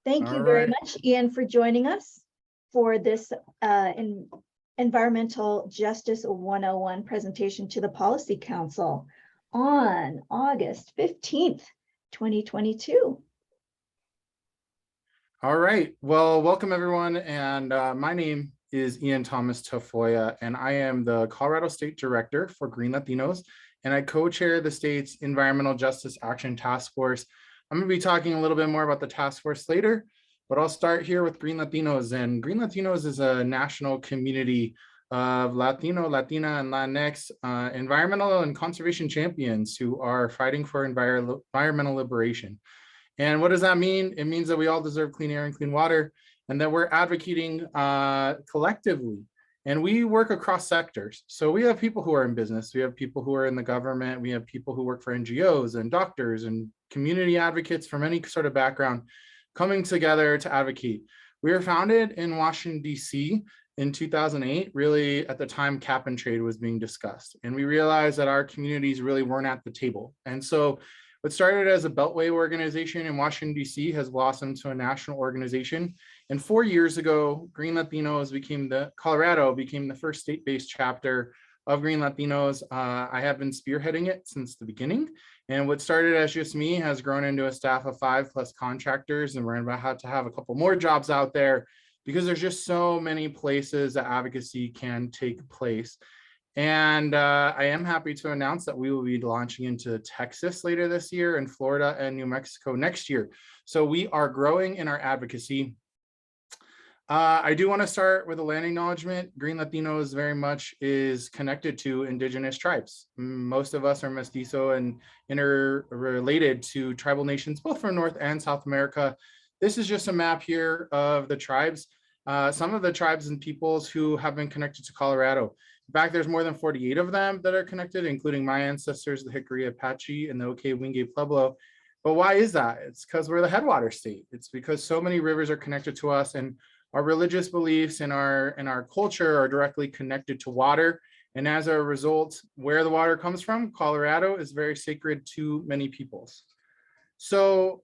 Thank you very much, Ean, for joining us for this Environmental Justice 101 presentation to the Policy Council on August 15th, 2022. All right, well, welcome everyone. And my name is Ean Tafoya, and I am the Colorado State Director for Green Latinos, and I co-chair the state's Environmental Justice Action Task Force. I'm going to be talking a little bit more about the task force later, but I'll start here with Green Latinos. And Green Latinos is a national community of Latino, Latina, and Latinx environmental and conservation champions who are fighting for environmental liberation. And what does that mean? It means that we all deserve clean air and clean water, and that we're advocating collectively. And we work across sectors. So we have people who are in business, we have people who are in the government, we have people who work for NGOs and doctors and community advocates from any sort of background coming together to advocate. We were founded in Washington, D.C. in 2008, really at the time cap and trade was being discussed. And we realized that our communities really weren't at the table. And so what started as a Beltway organization in Washington, D.C. has blossomed to a national organization. And 4 years ago, Green Latinos Colorado became the first state-based chapter of Green Latinos. I have been spearheading it since the beginning. And what started as just me has grown into a staff of 5+ contractors. And we're about to have a couple more jobs out there because there's just so many places that advocacy can take place. And I am happy to announce that we will be launching into Texas later this year and Florida and New Mexico next year. So we are growing in our advocacy. I do want to start with a land acknowledgement. Green Latinos very much is connected to indigenous tribes. Most of us are mestizo and interrelated to tribal nations, both from North and South America. This is just a map here of the tribes, some of the tribes and peoples who have been connected to Colorado. In fact, there's more than 48 of them that are connected, including my ancestors, the Hickory Apache and the Oke-Wingate Pueblo. But why is that? It's because we're the headwater state. It's because so many rivers are connected to us, and our religious beliefs and our culture are directly connected to water. And as a result, where the water comes from, Colorado, is very sacred to many peoples. So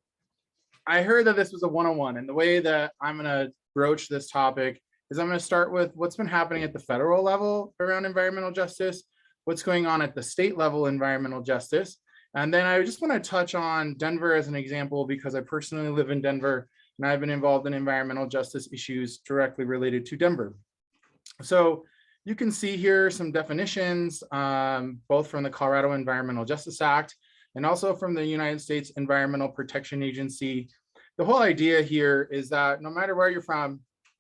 I heard that this was a 101, and the way that I'm going to broach this topic is I'm going to start with what's been happening at the federal level around environmental justice, what's going on at the state level environmental justice. And then I just want to touch on Denver as an example, because I personally live in Denver and I've been involved in environmental justice issues directly related to Denver. So you can see here some definitions, both from the Colorado Environmental Justice Act and also from the United States Environmental Protection Agency. The whole idea here is that no matter where you're from,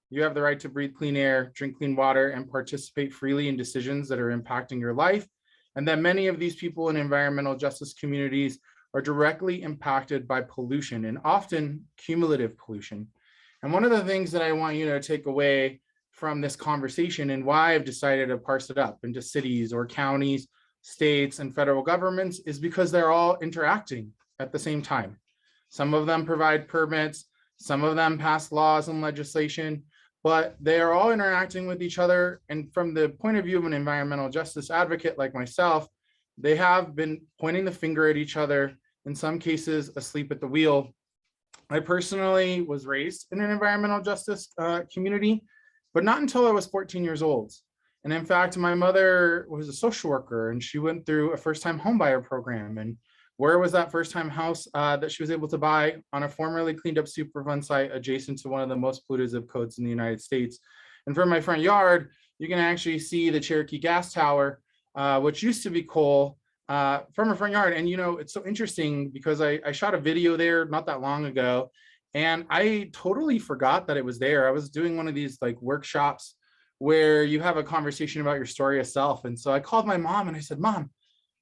you have the right to breathe clean air, drink clean water, and participate freely in decisions that are impacting your life. And that many of these people in environmental justice communities are directly impacted by pollution, and often cumulative pollution. And one of the things that I want you to take away from this conversation, and why I've decided to parse it up into cities or counties, states, and federal governments, is because they're all interacting at the same time. Some of them provide permits, some of them pass laws and legislation, but they are all interacting with each other. And from the point of view of an environmental justice advocate like myself, they have been pointing the finger at each other, in some cases asleep at the wheel. I personally was raised in an environmental justice community, but not until I was 14 years old. And in fact, my mother was a social worker, and she went through a first-time homebuyer program. And where was that first-time house that she was able to buy? On a formerly cleaned up Superfund site adjacent to one of the most polluted zip codes in the United States. And from my front yard, you can actually see the Cherokee gas tower, which used to be coal, from her front yard. And you know, it's so interesting because I shot a video there not that long ago, and I totally forgot that it was there. I was doing one of these like workshops where you have a conversation about your story of self. And so I called my mom and I said, "Mom,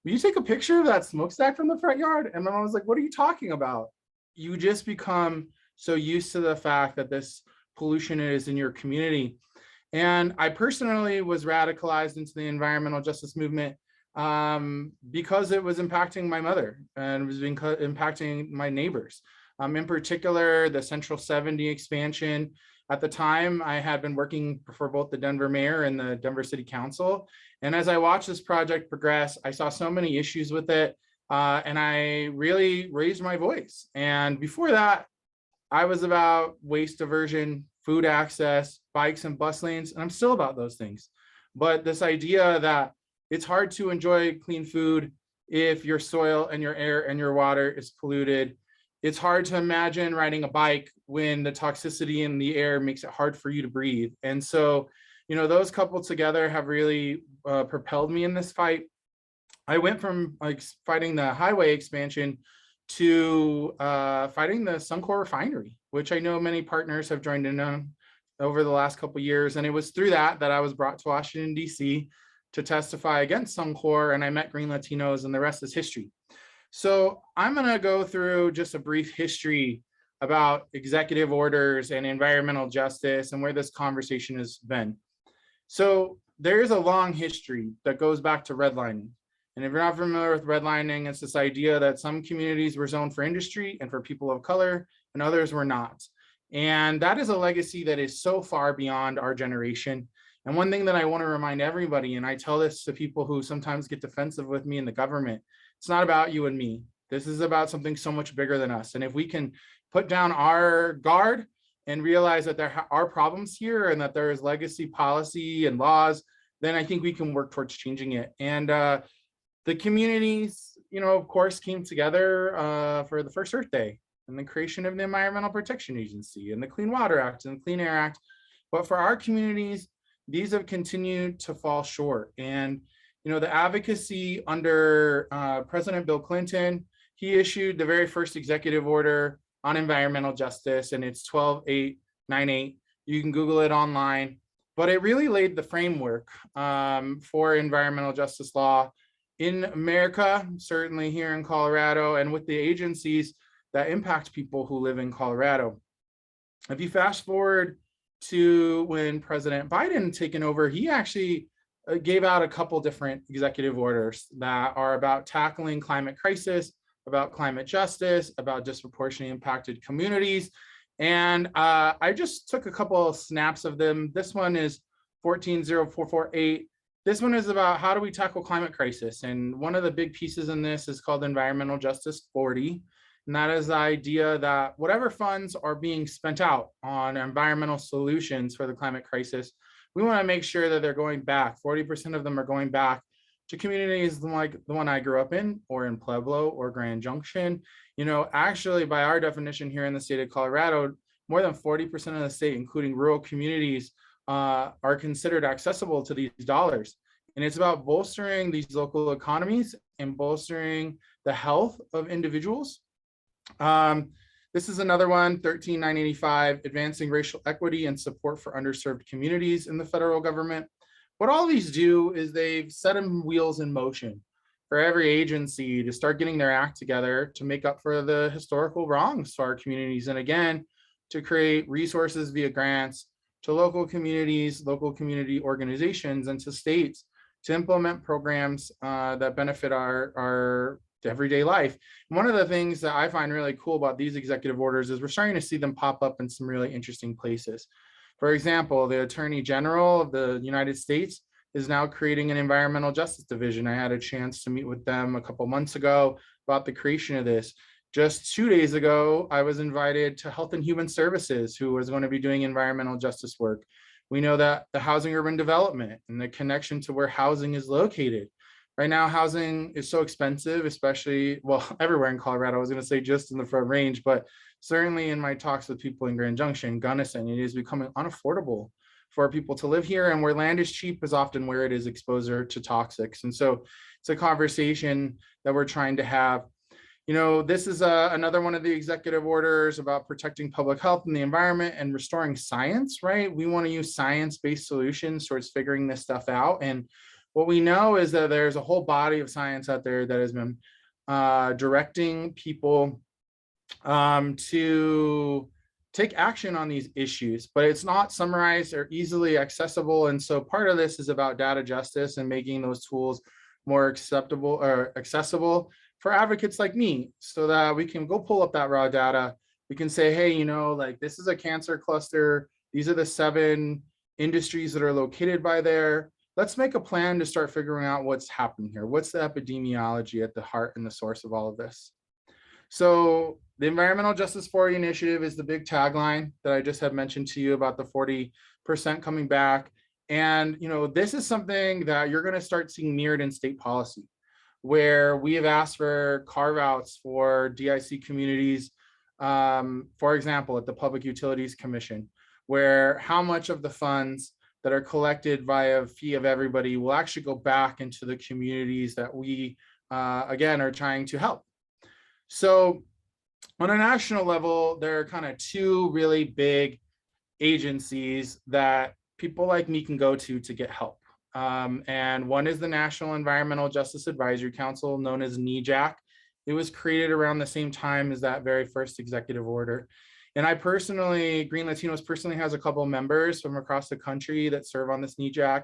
will you take a picture of that smokestack from the front yard?" And my mom was like, "What are you talking about?" You just become so used to the fact that this pollution is in your community. And I personally was radicalized into the environmental justice movement because it was impacting my mother and it was impacting my neighbors. In particular, the Central 70 expansion. At the time, I had been working for both the Denver mayor and the Denver City Council. And as I watched this project progress, I saw so many issues with it And I really raised my voice. And before that, I was about waste diversion, food access, bikes and bus lanes, and I'm still about those things. But this idea that it's hard to enjoy clean food if your soil and your air and your water is polluted. It's hard to imagine riding a bike when the toxicity in the air makes it hard for you to breathe. And so, those coupled together have really propelled me in this fight. I went from like fighting the highway expansion to fighting the Suncor refinery, which I know many partners have joined in on over the last couple of years. And it was through that I was brought to Washington, D.C. to testify against Suncor, and I met Green Latinos, and the rest is history. So I'm going to go through just a brief history about executive orders and environmental justice and where this conversation has been. So there is a long history that goes back to redlining. And if you're not familiar with redlining, it's this idea that some communities were zoned for industry and for people of color, and others were not. And that is a legacy that is so far beyond our generation. And one thing that I want to remind everybody, and I tell this to people who sometimes get defensive with me in the government, it's not about you and me. This is about something so much bigger than us. And if we can put down our guard and realize that there are problems here and that there is legacy policy and laws, then I think we can work towards changing it. And the communities, of course, came together for the first Earth Day and the creation of the Environmental Protection Agency and the Clean Water Act and the Clean Air Act. But for our communities, these have continued to fall short. And, the advocacy under President Bill Clinton, he issued the very first executive order on environmental justice, and it's 12898. You can Google it online. But it really laid the framework for environmental justice law in America, certainly here in Colorado, and with the agencies that impact people who live in Colorado. If you fast forward to when President Biden taken over, he actually gave out a couple different executive orders that are about tackling climate crisis, about climate justice, about disproportionately impacted communities. And I just took a couple of snaps of them. This one is 140448. This one is about how do we tackle climate crisis? And one of the big pieces in this is called Environmental Justice 40. And that is the idea that whatever funds are being spent out on environmental solutions for the climate crisis, we want to make sure that they're going back. 40% of them are going back to communities like the one I grew up in, or in Pueblo or Grand Junction. Actually, by our definition here in the state of Colorado, more than 40% of the state, including rural communities, are considered accessible to these dollars. And it's about bolstering these local economies and bolstering the health of individuals. This is another one, 13985, advancing racial equity and support for underserved communities in the federal government. What all these do is they've set them wheels in motion for every agency to start getting their act together to make up for the historical wrongs to our communities. And again, to create resources via grants to local communities, local community organizations, and to states to implement programs that benefit our everyday life. And one of the things that I find really cool about these executive orders is we're starting to see them pop up in some really interesting places. For example, the Attorney General of the United States is now creating an environmental justice division. I had a chance to meet with them a couple months ago about the creation of this. Just 2 days ago, I was invited to Health and Human Services, who was going to be doing environmental justice work. We know that the housing urban development and the connection to where housing is located. Right now, housing is so expensive, especially, well, everywhere in Colorado. I was going to say just in the Front Range, but certainly in my talks with people in Grand Junction, Gunnison, it is becoming unaffordable for people to live here. And where land is cheap is often where it is exposure to toxics. And so it's a conversation that we're trying to have. This is another one of the executive orders about protecting public health and the environment and restoring science, right? We want to use science-based solutions towards figuring this stuff out. And what we know is that there's a whole body of science out there that has been directing people to take action on these issues, but it's not summarized or easily accessible. And so part of this is about data justice and making those tools more acceptable or accessible for advocates like me, so that we can go pull up that raw data. We can say, hey, like this is a cancer cluster. These are the 7 industries that are located by there. let's make a plan to start figuring out what's happening here. What's the epidemiology at the heart and the source of all of this? So the Environmental Justice 40 Initiative is the big tagline that I just had mentioned to you about the 40% coming back. And this is something that you're going to start seeing mirrored in state policy, where we have asked for carve-outs for DIC communities, for example, at the Public Utilities Commission, where how much of the funds that are collected via fee of everybody will actually go back into the communities that we, again, are trying to help. So on a national level, there are kind of two really big agencies that people like me can go to get help. And one is the National Environmental Justice Advisory Council, known as NEJAC. It was created around the same time as that very first executive order. And I personally, Green Latinos personally has a couple of members from across the country that serve on this NEJAC.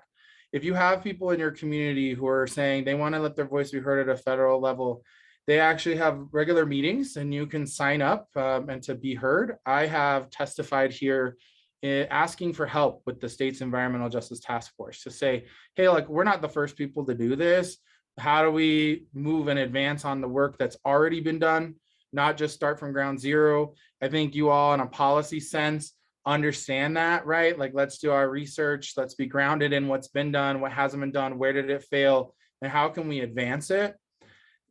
If you have people in your community who are saying they want to let their voice be heard at a federal level, they actually have regular meetings and you can sign up and to be heard. I have testified here asking for help with the state's Environmental Justice Task Force to say, hey, like, we're not the first people to do this. How do we move and advance on the work that's already been done, not just start from ground zero? I think you all, in a policy sense, understand that, right? Like, let's do our research. Let's be grounded in what's been done, what hasn't been done, where did it fail, and how can we advance it?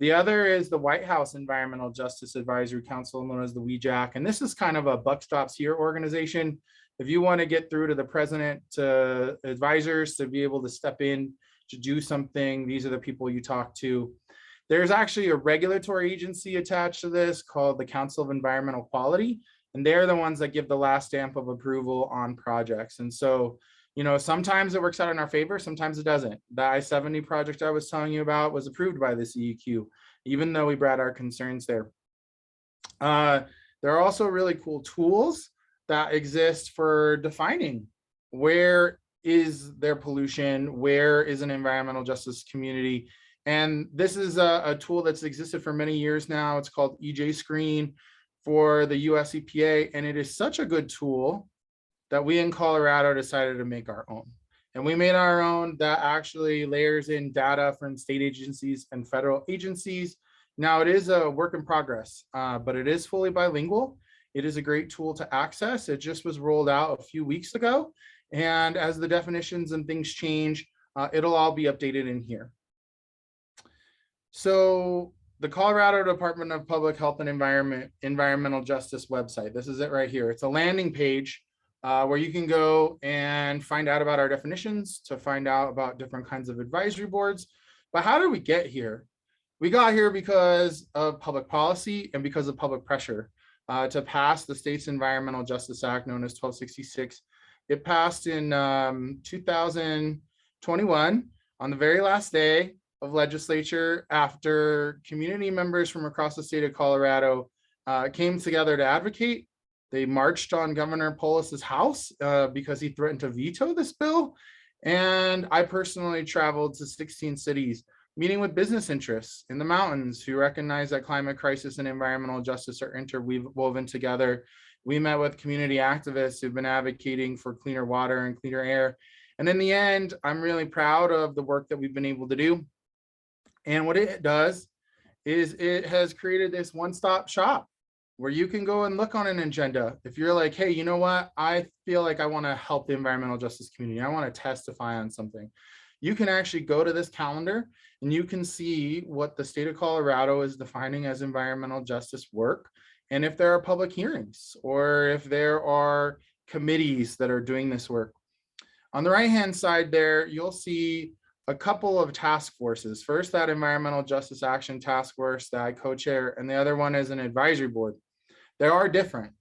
The other is the White House Environmental Justice Advisory Council, known as the WEJAC. And this is kind of a buck stops here organization. If you want to get through to the president, to advisors, to be able to step in to do something, these are the people you talk to. There's actually a regulatory agency attached to this called the Council of Environmental Quality, and they're the ones that give the last stamp of approval on projects. And so, sometimes it works out in our favor, sometimes it doesn't. The I-70 project I was telling you about was approved by the CEQ, even though we brought our concerns there. There are also really cool tools that exist for defining where is there pollution, where is an environmental justice community. And this is a tool that's existed for many years now. It's called EJ Screen for the US EPA, and it is such a good tool that we in Colorado decided to make our own. And we made our own that actually layers in data from state agencies and federal agencies. Now, it is a work in progress, but it is fully bilingual. It is a great tool to access. It just was rolled out a few weeks ago. And as the definitions and things change, it'll all be updated in here. So the Colorado Department of Public Health and Environmental Justice website, this is it right here. It's a landing page where you can go and find out about our definitions, to find out about different kinds of advisory boards. But how did we get here? We got here because of public policy and because of public pressure to pass the state's Environmental Justice Act, known as 1266. It passed in 2021 on the very last day of legislature, after community members from across the state of Colorado came together to advocate. They marched on Governor Polis's house because he threatened to veto this bill. And I personally traveled to 16 cities, meeting with business interests in the mountains who recognize that climate crisis and environmental justice are interwoven together. We met with community activists who've been advocating for cleaner water and cleaner air. And in the end, I'm really proud of the work that we've been able to do. And what it does is it has created this one-stop shop where you can go and look on an agenda. If you're like, hey, you know what? I feel like I want to help the environmental justice community. I want to testify on something. You can actually go to this calendar and you can see what the state of Colorado is defining as environmental justice work. And if there are public hearings or if there are committees that are doing this work. On the right-hand side there, you'll see a couple of task forces. First, that Environmental Justice Action Task Force that I co-chair, and the other one is an advisory board. They are different.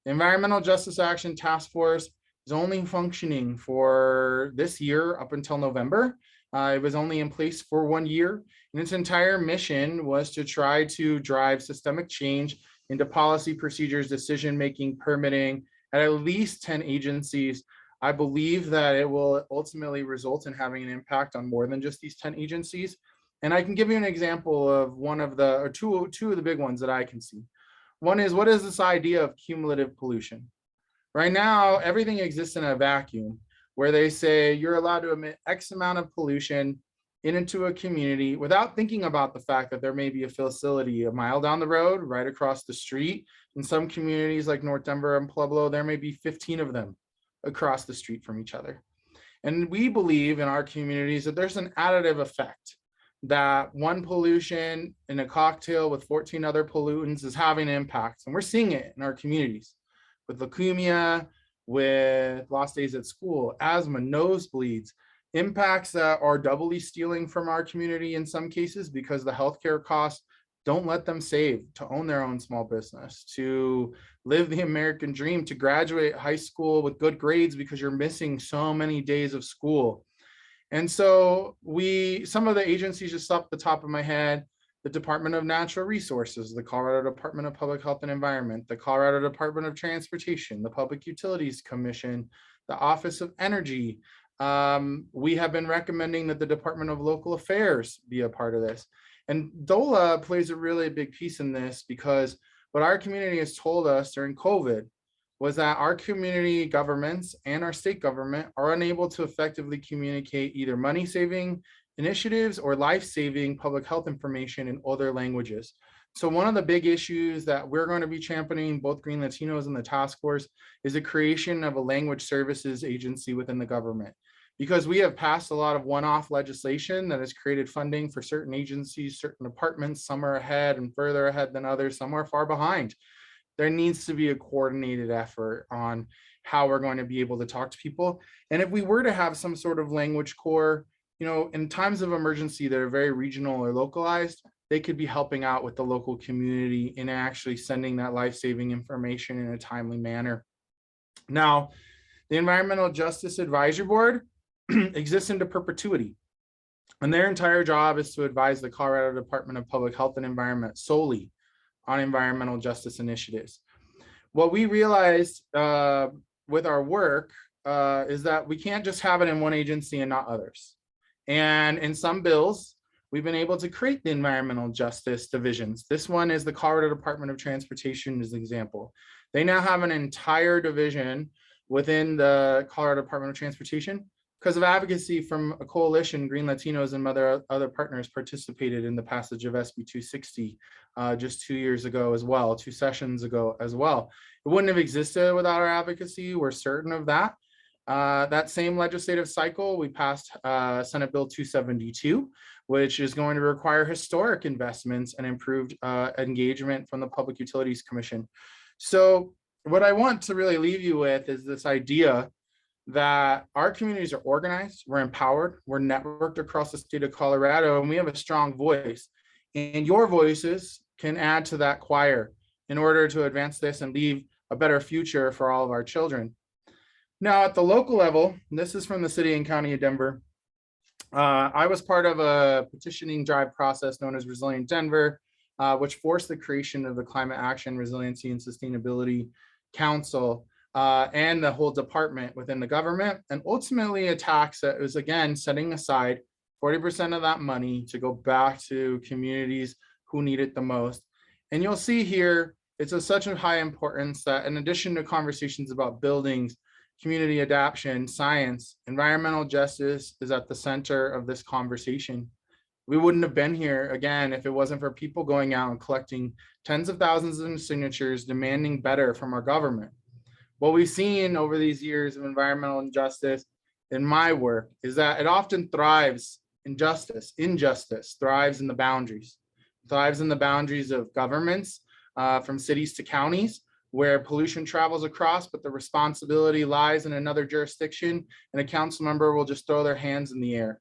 The Environmental Justice Action Task Force is only functioning for this year up until November. It was only in place for 1 year, and its entire mission was to try to drive systemic change into policy, procedures, decision-making, permitting at least 10 agencies. I believe that it will ultimately result in having an impact on more than just these 10 agencies. And I can give you an example of one of the, or two of the big ones that I can see. One is, what is this idea of cumulative pollution? Right now, everything exists in a vacuum. where they say you're allowed to emit X amount of pollution into a community without thinking about the fact that there may be a facility a mile down the road, right across the street. In some communities like North Denver and Pueblo, there may be 15 of them across the street from each other. And we believe in our communities that there's an additive effect, that one pollution in a cocktail with 14 other pollutants is having impacts. And we're seeing it in our communities with leukemia, with lost days at school, asthma, nosebleeds, impacts that are doubly stealing from our community in some cases because the healthcare costs don't let them save to own their own small business, to live the American dream, to graduate high school with good grades because you're missing so many days of school. And so some of the agencies just off the top of my head, the Department of Natural Resources, the Colorado Department of Public Health and Environment, the Colorado Department of Transportation, the Public Utilities Commission, the Office of Energy. We have been recommending that the Department of Local Affairs be a part of this. And DOLA plays a really big piece in this, because what our community has told us during COVID was that our community governments and our state government are unable to effectively communicate either money-saving initiatives or life-saving public health information in other languages. So one of the big issues that we're going to be championing, both Green Latinos and the task force, is the creation of a language services agency within the government. Because we have passed a lot of one-off legislation that has created funding for certain agencies, certain departments. Some are ahead and further ahead than others, some are far behind. There needs to be a coordinated effort on how we're going to be able to talk to people. And if we were to have some sort of language core, in times of emergency that are very regional or localized, they could be helping out with the local community in actually sending that life-saving information in a timely manner. Now, the Environmental Justice Advisory Board exists into perpetuity. And their entire job is to advise the Colorado Department of Public Health and Environment solely on environmental justice initiatives. What we realized with our work is that we can't just have it in one agency and not others. And in some bills, we've been able to create the environmental justice divisions. This one is the Colorado Department of Transportation as an example. They now have an entire division within the Colorado Department of Transportation because of advocacy from a coalition. Green Latinos and other partners participated in the passage of SB 260 just 2 years ago as well, 2 sessions ago as well. It wouldn't have existed without our advocacy. We're certain of that. That same legislative cycle, we passed Senate Bill 272, which is going to require historic investments and improved engagement from the Public Utilities Commission. So what I want to really leave you with is this idea that our communities are organized, we're empowered, we're networked across the state of Colorado, and we have a strong voice. And your voices can add to that choir in order to advance this and leave a better future for all of our children. Now, at the local level, this is from the city and county of Denver. I was part of a petitioning drive process known as Resilient Denver, which forced the creation of the Climate Action, Resiliency, and Sustainability Council and the whole department within the government, and ultimately a tax that was, again, setting aside 40% of that money to go back to communities who need it the most. And you'll see here, it's of such a high importance that in addition to conversations about buildings, community adaptation, science, environmental justice is at the center of this conversation. We wouldn't have been here, again, if it wasn't for people going out and collecting tens of thousands of signatures demanding better from our government. What we've seen over these years of environmental injustice in my work is that it often thrives injustice thrives in the boundaries, of governments, from cities to counties, where pollution travels across, but the responsibility lies in another jurisdiction, and a council member will just throw their hands in the air.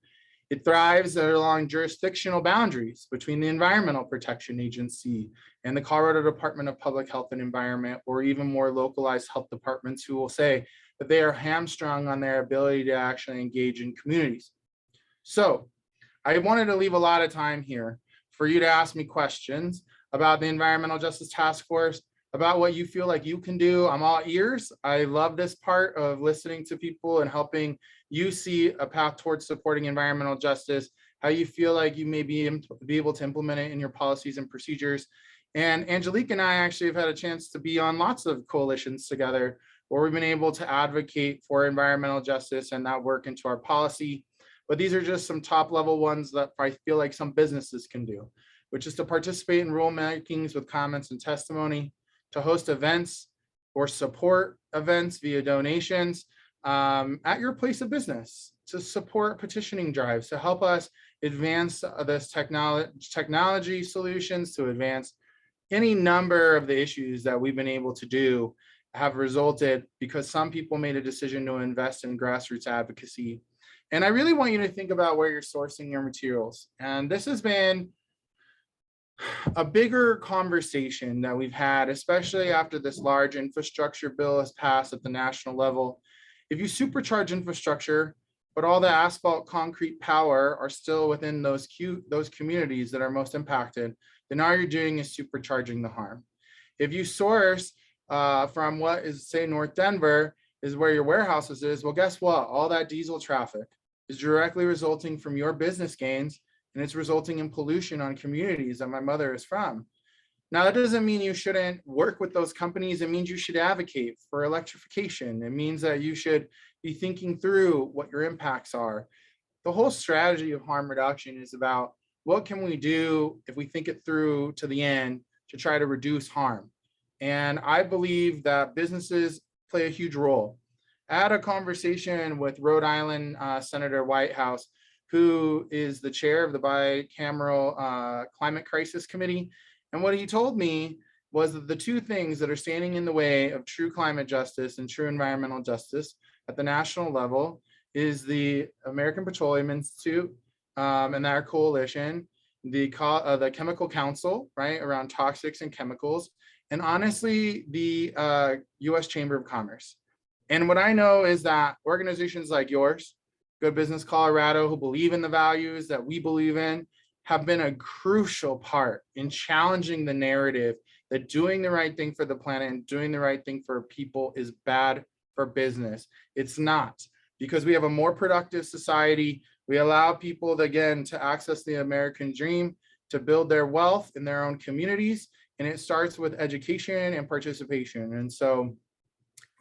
It thrives along jurisdictional boundaries between the Environmental Protection Agency and the Colorado Department of Public Health and Environment, or even more localized health departments who will say that they are hamstrung on their ability to actually engage in communities. So I wanted to leave a lot of time here for you to ask me questions about the Environmental Justice Task Force, about what you feel like you can do. I'm all ears. I love this part of listening to people and helping you see a path towards supporting environmental justice, how you feel like you may be able to implement it in your policies and procedures. And Angelique and I actually have had a chance to be on lots of coalitions together where we've been able to advocate for environmental justice and that work into our policy. But these are just some top level ones that I feel like some businesses can do, which is to participate in rulemakings with comments and testimony, to host events or support events via donations at your place of business, to support petitioning drives, to help us advance this technology solutions, to advance any number of the issues that we've been able to do have resulted because some people made a decision to invest in grassroots advocacy. And I really want you to think about where you're sourcing your materials. And this has been a bigger conversation that we've had, especially after this large infrastructure bill has passed at the national level. If you supercharge infrastructure, but all the asphalt concrete power are still within those communities that are most impacted, then all you're doing is supercharging the harm. If you source from what is, say, North Denver is where your warehouses is, well, guess what? All that diesel traffic is directly resulting from your business gains, and it's resulting in pollution on communities that my mother is from. Now, that doesn't mean you shouldn't work with those companies. It means you should advocate for electrification. It means that you should be thinking through what your impacts are. The whole strategy of harm reduction is about what can we do if we think it through to the end to try to reduce harm. And I believe that businesses play a huge role. I had a conversation with Rhode Island Senator Whitehouse, who is the chair of the bicameral climate crisis committee. And what he told me was that the two things that are standing in the way of true climate justice and true environmental justice at the national level is the American Petroleum Institute and their coalition, the Chemical Council, right, around toxics and chemicals, and honestly, the US Chamber of Commerce. And what I know is that organizations like yours, Good Business Colorado, who believe in the values that we believe in, have been a crucial part in challenging the narrative that doing the right thing for the planet and doing the right thing for people is bad for business. It's not, because we have a more productive society. We allow people, again, to access the American dream, to build their wealth in their own communities. And it starts with education and participation. And so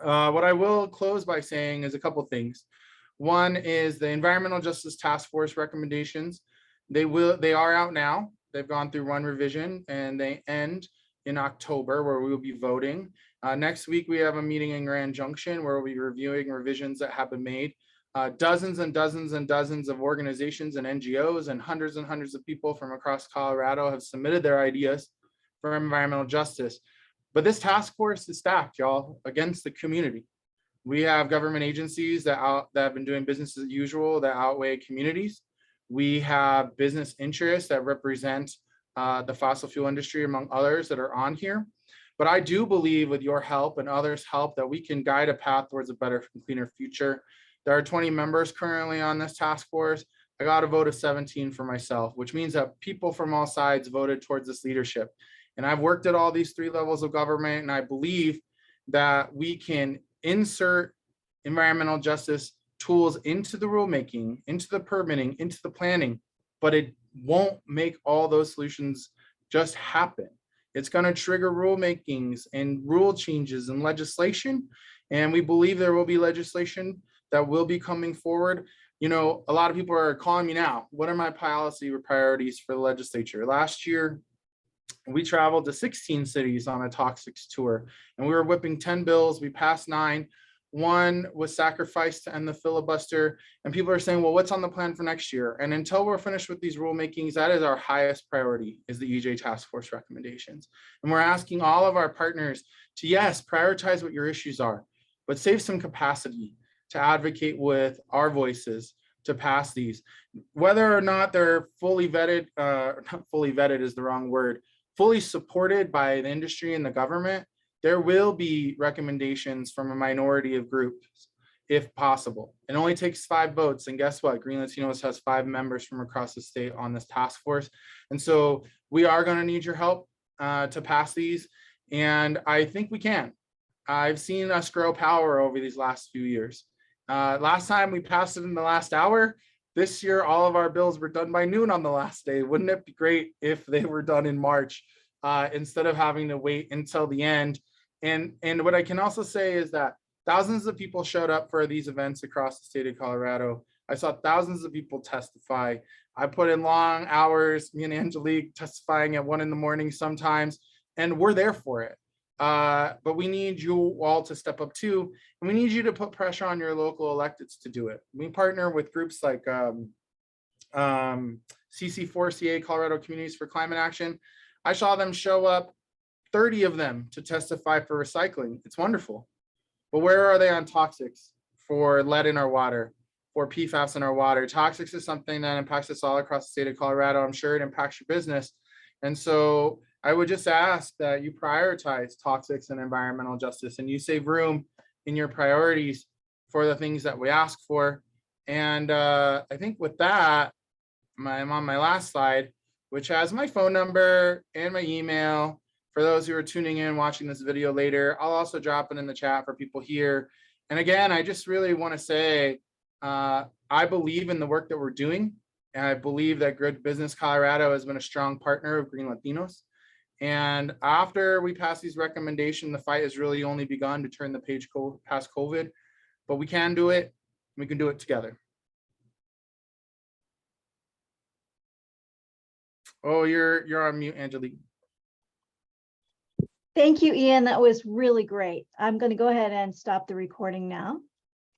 what I will close by saying is a couple things. One is the Environmental Justice Task Force recommendations. They are out now. They've gone through one revision and they end in October, where we will be voting. Next week, we have a meeting in Grand Junction where we'll be reviewing revisions that have been made. Dozens and dozens and dozens of organizations and NGOs and hundreds of people from across Colorado have submitted their ideas for environmental justice. But this task force is stacked, y'all, against the community. We have government agencies that have been doing business as usual that outweigh communities. We have business interests that represent the fossil fuel industry, among others, that are on here. But I do believe with your help and others' help that we can guide a path towards a better and cleaner future. There are 20 members currently on this task force. I got a vote of 17 for myself, which means that people from all sides voted towards this leadership. And I've worked at all these three levels of government, and I believe that we can insert environmental justice tools into the rulemaking, into the permitting, into the planning, but it won't make all those solutions just happen. It's going to trigger rulemakings and rule changes and legislation. And we believe there will be legislation that will be coming forward. You know, a lot of people are calling me now. What are my policy priorities for the legislature? Last year, we traveled to 16 cities on a toxics tour, and we were whipping 10 bills. We passed 9. One was sacrificed to end the filibuster, and people are saying, well, what's on the plan for next year? And until we're finished with these rulemakings, that is our highest priority, is the EJ Task Force recommendations. And we're asking all of our partners to, yes, prioritize what your issues are, but save some capacity to advocate with our voices to pass these. Whether or not they're fully vetted, not fully vetted is the wrong word, fully supported by the industry and the government, there will be recommendations from a minority of groups, if possible. It only takes 5 votes, and guess what? Green Latinos has 5 members from across the state on this task force. And so we are gonna need your help to pass these, and I think we can. I've seen us grow power over these last few years. Last time we passed it in the last hour. This year, all of our bills were done by noon on the last day. Wouldn't it be great if they were done in March instead of having to wait until the end? And what I can also say is that thousands of people showed up for these events across the state of Colorado. I saw thousands of people testify. I put in long hours, me and Angelique testifying at 1 a.m. sometimes, and we're there for it. But we need you all to step up too. And we need you to put pressure on your local electeds to do it. We partner with groups like CC4CA, Colorado Communities for Climate Action. I saw them show up, 30 of them, to testify for recycling. It's wonderful. But where are they on toxics, for lead in our water, for PFAS in our water? Toxics is something that impacts us all across the state of Colorado. I'm sure it impacts your business. And so I would just ask that you prioritize toxics and environmental justice, and you save room in your priorities for the things that we ask for. And I think with that, I'm on my last slide, which has my phone number and my email. For those who are tuning in, watching this video later, I'll also drop it in the chat for people here. And again, I just really want to say, I believe in the work that we're doing. And I believe that Good Business Colorado has been a strong partner of Green Latinos. And after we pass these recommendations, the fight has really only begun to turn the page past COVID, but we can do it. We can do it together. Oh, you're on mute, Angelique. Thank you, Ian. That was really great. I'm going to go ahead and stop the recording now.